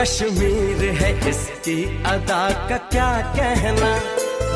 कश्मीर है, इसकी अदा का क्या कहना।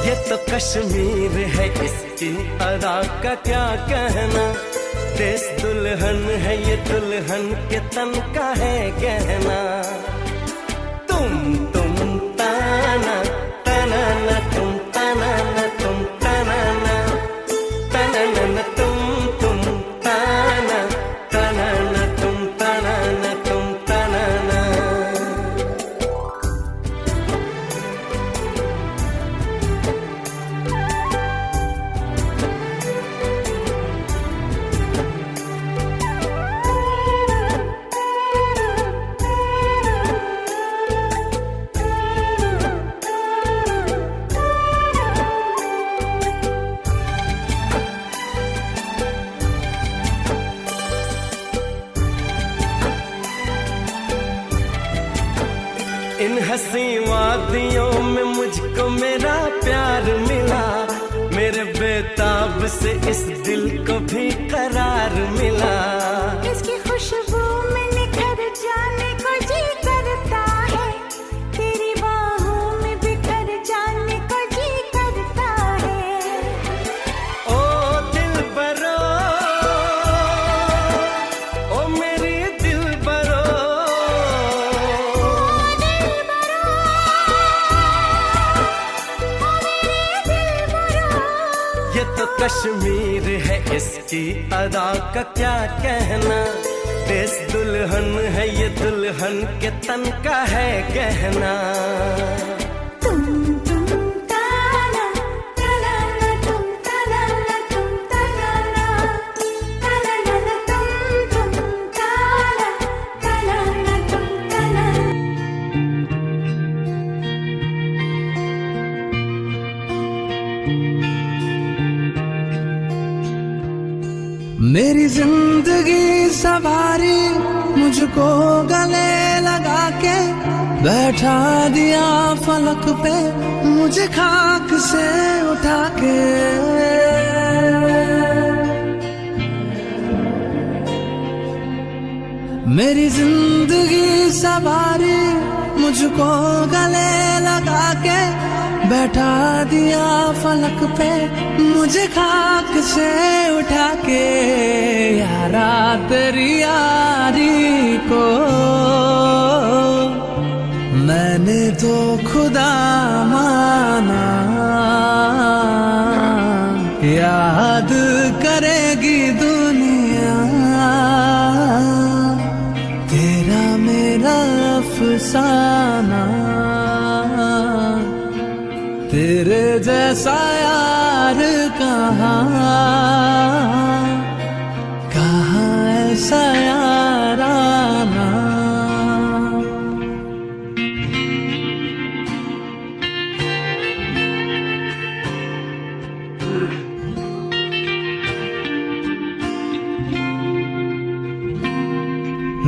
ये तो कश्मीर है, इसकी अदा का क्या कहना। देश दुल्हन है, ये दुल्हन के तन का है गहना। तुम ताना ताना ना, तुम ताना ना, तुम ताना ना, ताना ना तुम ताना ताना ना, तुम ताना ना, तुम ताना ना। इन हंसी वादियों में मुझको मेरा प्यार मिला। मेरे बेताब से इस दिल को भी करार मिला। इसकी खुशबू में निखर जाने को जी करता है। तेरी बाहों में बिखर जाने को जी करता है। ओ दिलबरो, ओ मेरी दिलबरो, ये तो कश्मीर है, इसकी अदा का क्या कहना। देश दुल्हन है, ये दुल्हन के तन का है गहना। तुम ताना ताना ना, तुम ताना ना, तुम ताना ना, ताना ना तुम ताना ताना ना, तुम ताना। मेरी जिंदगी सवारी मुझको गले लगा के बैठा दिया फलक पे मुझे खाक से उठा के। मेरी जिंदगी सवारी मुझको गले लगा के बैठा दिया फलक पे मुझे खाक से उठा के। यारा तेरी यारी को मैंने तो खुदा माना। याद करेगी दुनिया तेरा मेरा अफसाना। तेरे जैसा यार कहाँ ऐसा याराना।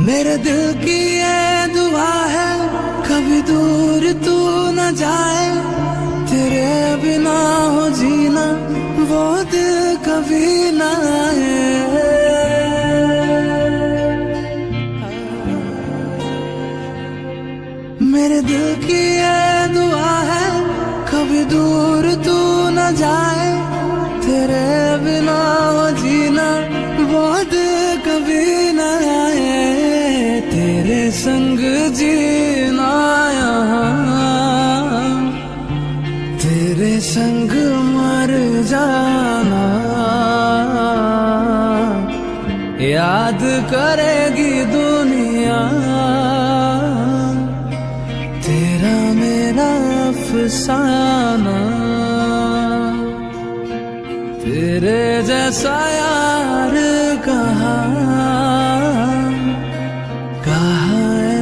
मेरे दिल की ये दुआ है कभी दूर तू न जाए। तेरे बिना हो जीना वो दिल कभी ना आए। मेरे दिल की ये दुआ है कभी दूर तू न जाए। तेरे बिना हो जीना वो दिल कभी ना आए। तेरे संग जीना यहाँ तेरे संग मर जाना। याद करेगी दुनिया तेरा मेरा अफसाना। तेरे जैसा यार कहाँ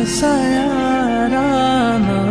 ऐसा याराना।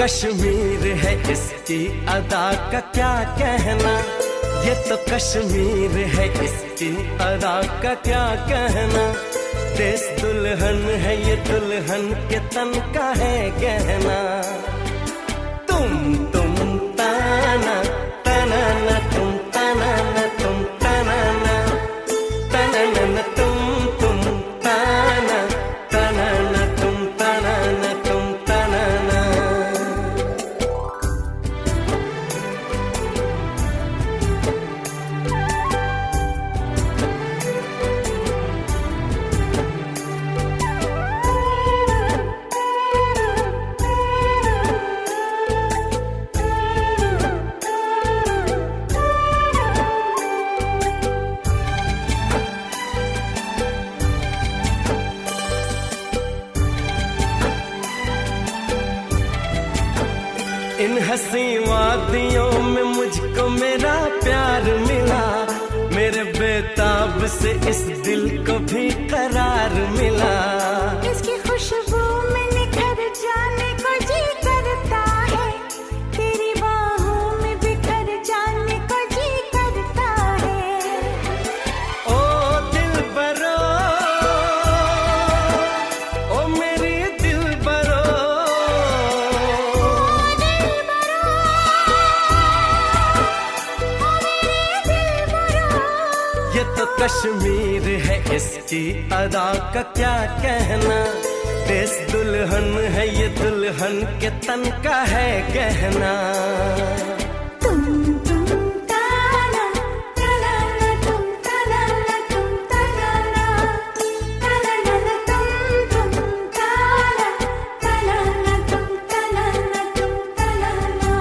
कश्मीर है इसकी अदा का क्या कहना, ये तो कश्मीर है इसकी अदा का क्या कहना। देश दुल्हन है ये दुल्हन के तन का है गहना। तुम ताना ताना ना तुम ताना ना तुम ताना ना ताना ना तुम ताना ताना ना तुम ताना ना तुम ताना ना। इन हंसी वादियों में मुझको मेरा प्यार मिला, मेरे बेताब से इस दिल को भी करार मिला। इसकी खुशबू में निखर जाने को जी करता है, तेरी बाहों में बिखर जाने को जी करता है। ओ दिलबरो, ओ मेरी दिलबरो, ये तो कश्मीर है इसकी अदा का क्या कहना। देश दुल्हन है ये दुल्हन के तन का है गहना। तुम ताना ताना ना तुम ताना ना तुम ताना ना ताना ना तुम ताना ताना ना तुम ताना ना तुम ताना ना।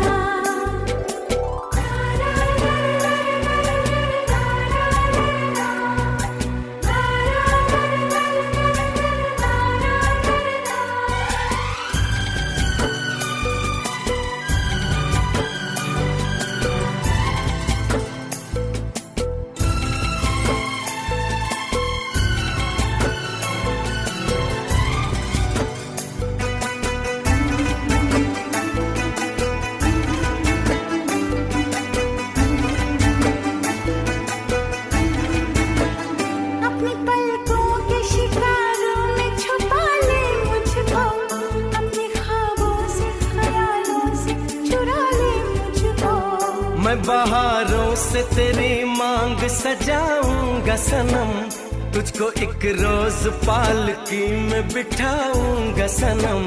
अपनी पलकों के शिकारों में छुपा ले मुझको, अपने ख्वाबों से ख्यालों से चुरा ले मुझको। मैं बहारों से तेरी मांग सजाऊंगा सनम, तुझको एक रोज पालकी में बिठाऊंगा सनम।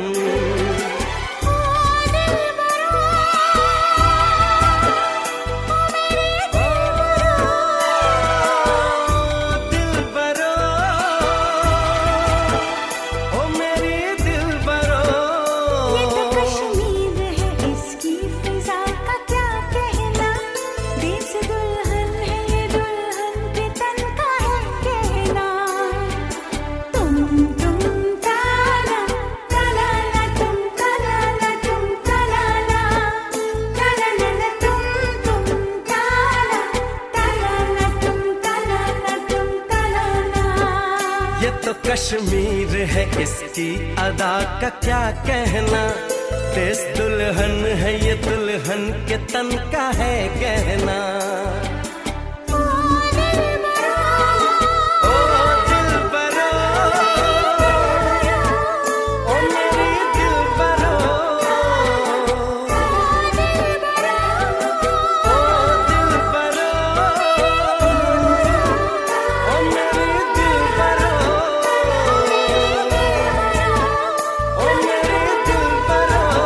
ये तो कश्मीर है इसकी फिजा का क्या कहना। देश दुल्हन है ये दुल्हन के तन का है कहना। तुम ताना ताना ना तुम ताना ना तुम ताना ना ताना ना तुम ताना ताना ना तुम ताना ना तुम ताना ना। ये तो कश्मीर है इसकी अदा का क्या कहना। देश दुल्हन है ये दुल्हन के तन का है गहना। ओ दिलबरो, ओ मेरी दिलबरो, ओ दिलबरो, ओ मेरी दिलबरो, ओ मेरी दिलबरो, ओ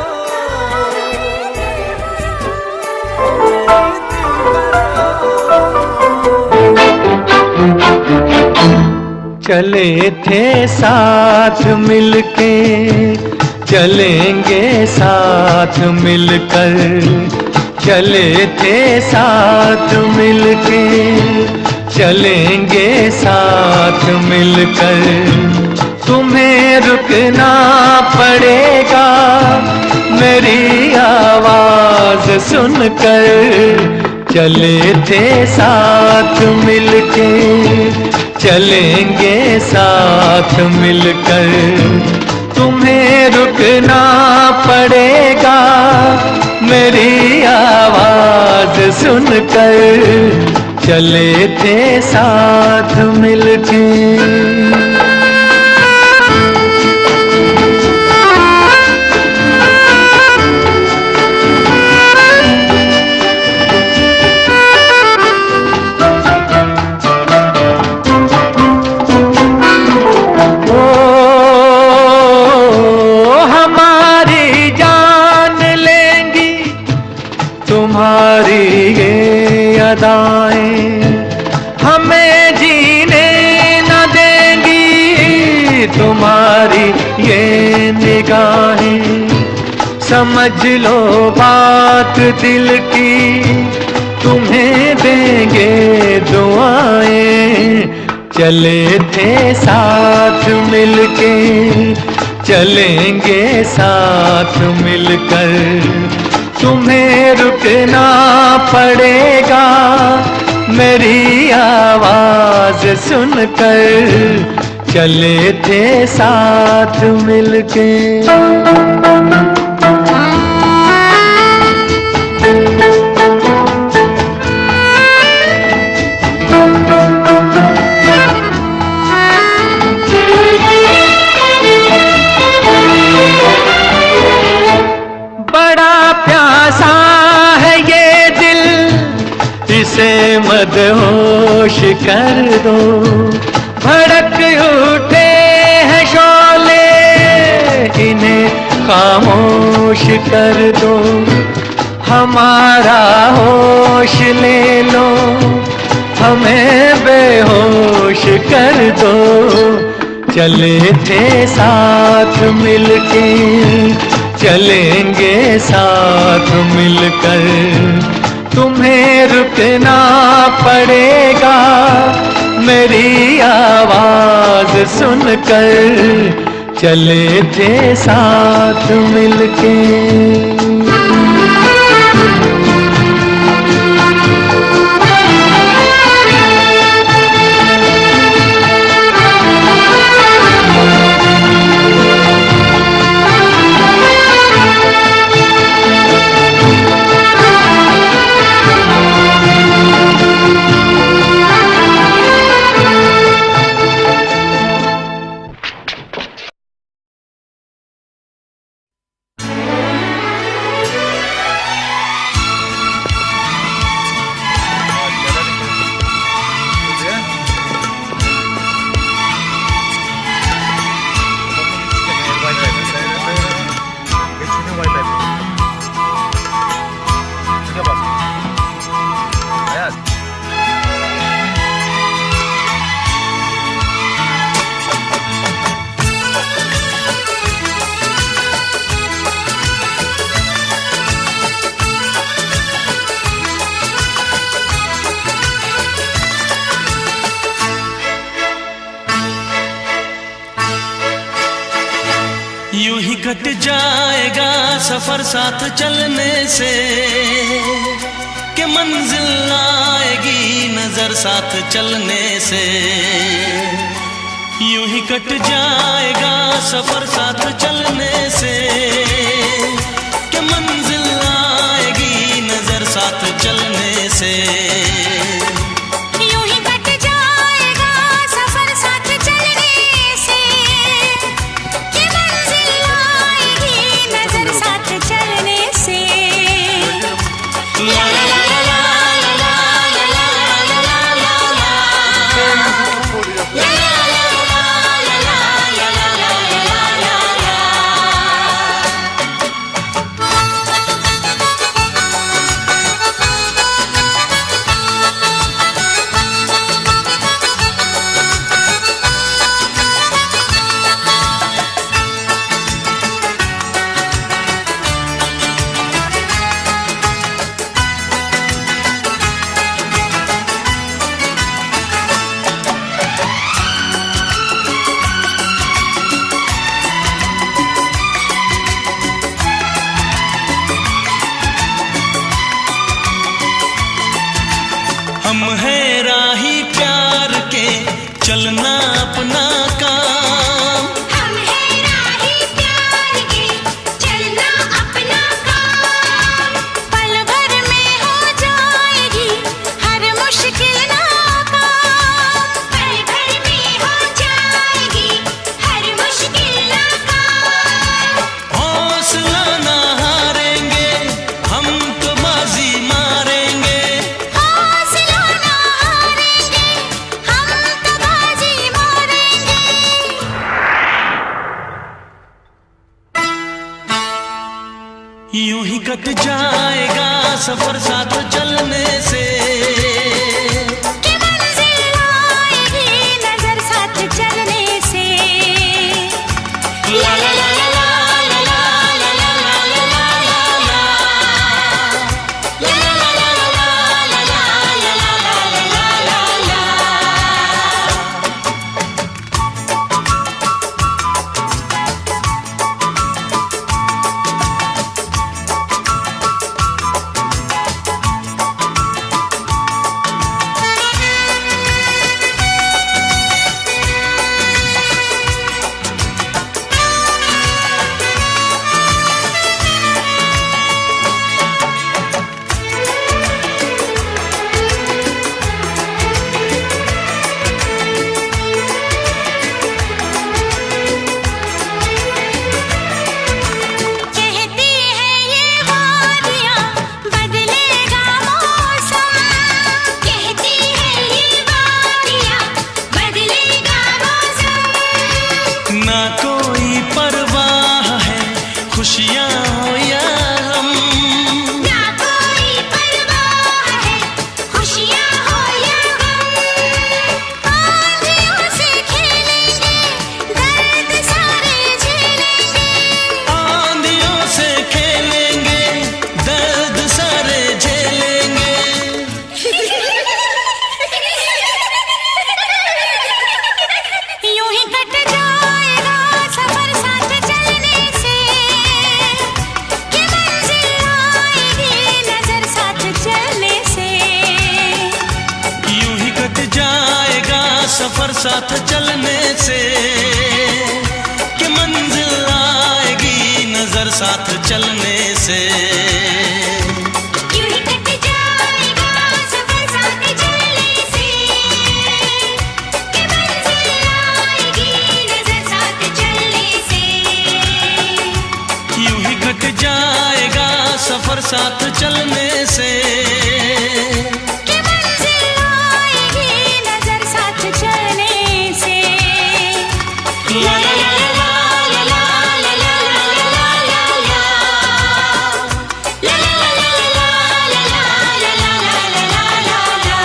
चले थे साथ मिलके, चलेंगे साथ मिलकर। चले थे साथ मिलके, चलेंगे साथ मिलकर। तुम्हें रुकना पड़ेगा मेरी आवाज सुनकर। चले थे साथ मिलके, चलेंगे साथ मिलकर। तुम्हें रुकना पड़ेगा सुनकर चले थे साथ मिलके। तुम्हारी ये अदाएं हमें जीने न देंगी, तुम्हारी ये निगाहें समझ लो बात दिल की, तुम्हें देंगे दुआएं। चले थे साथ मिलके, चलेंगे साथ मिलकर। तुम्हें रुकना पड़ेगा मेरी आवाज सुनकर, चले थे साथ मिलके। इसे मदहोश कर दो, भड़क उठे हैं शोले, इन्हें खामोश कर दो। हमारा होश ले लो, हमें बेहोश कर दो। चले थे साथ मिलके, चलेंगे साथ मिलकर। तुम्हें रुकना पड़ेगा मेरी आवाज सुनकर, चले थे साथ मिलके। यूं ही कट जाएगा सफर साथ चलने से, कि मंजिल आएगी नजर साथ चलने से। यूं ही कट जाएगा सफर साथ चलने से, कि मंजिल आएगी नजर साथ चलने से। यूं ही कट जाएगा सफर साथ चलने से, कि मंजिल आएगी नजर साथ चलने से। ला ला ला ला ला ला ला ला ला ला ला ला ला ला ला ला सफर साथ चलने से, कि मंजिल आएगी नजर साथ चलने से। यूं ही कट जाएगा सफर साथ चलने से, कि मंजिल आएगी नजर साथ चलने से। यूं ही कट जाएगा सफर साथ चलने से, कि मंजिल आएगी नजर साथ चलने से। ला ला ला ला ला ला ला ला ला ला ला ला ला ला ला ला ला ला ला।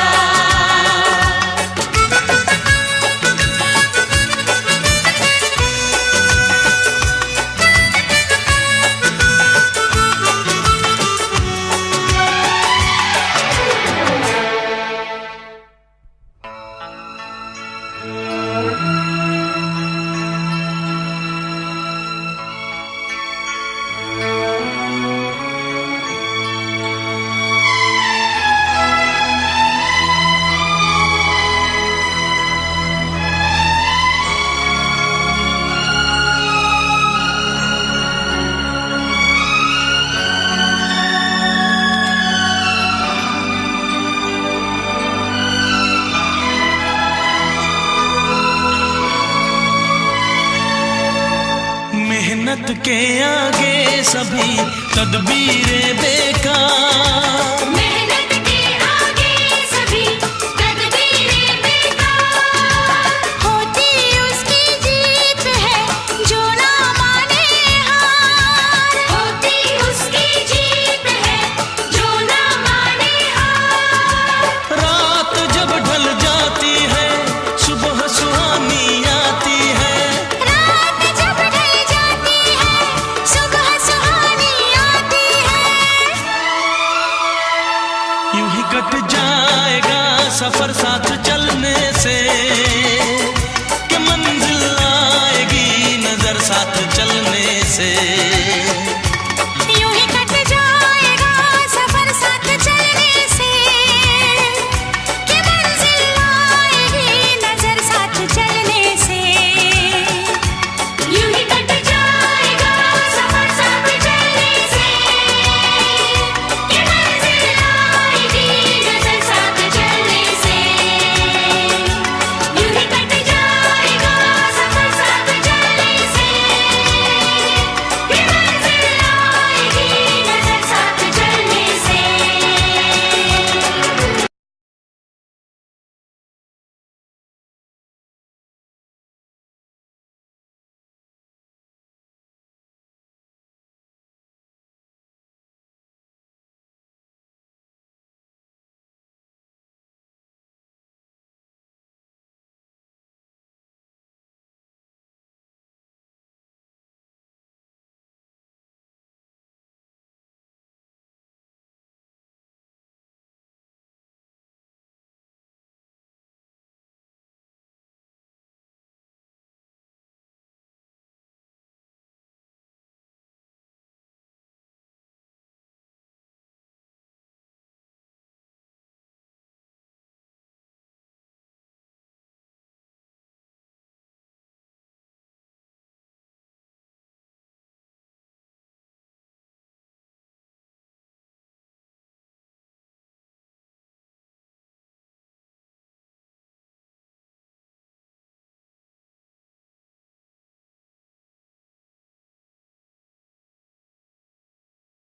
मेहनत के आगे सभी तदबीरें बेकार, मेहनत के आगे सभी तदबीरें बेकार। होती उसकी जीत है जो ना माने हार, होती उसकी जीत है जो ना माने हार। रात जब ढल जाती है सुबह सुहानी आती है, रात जब ढल जाती है सुबह सुहानी आती है। यूं ही कट जाएगा सफर साथ चलने से, कि मंजिल आएगी नजर साथ चलने से।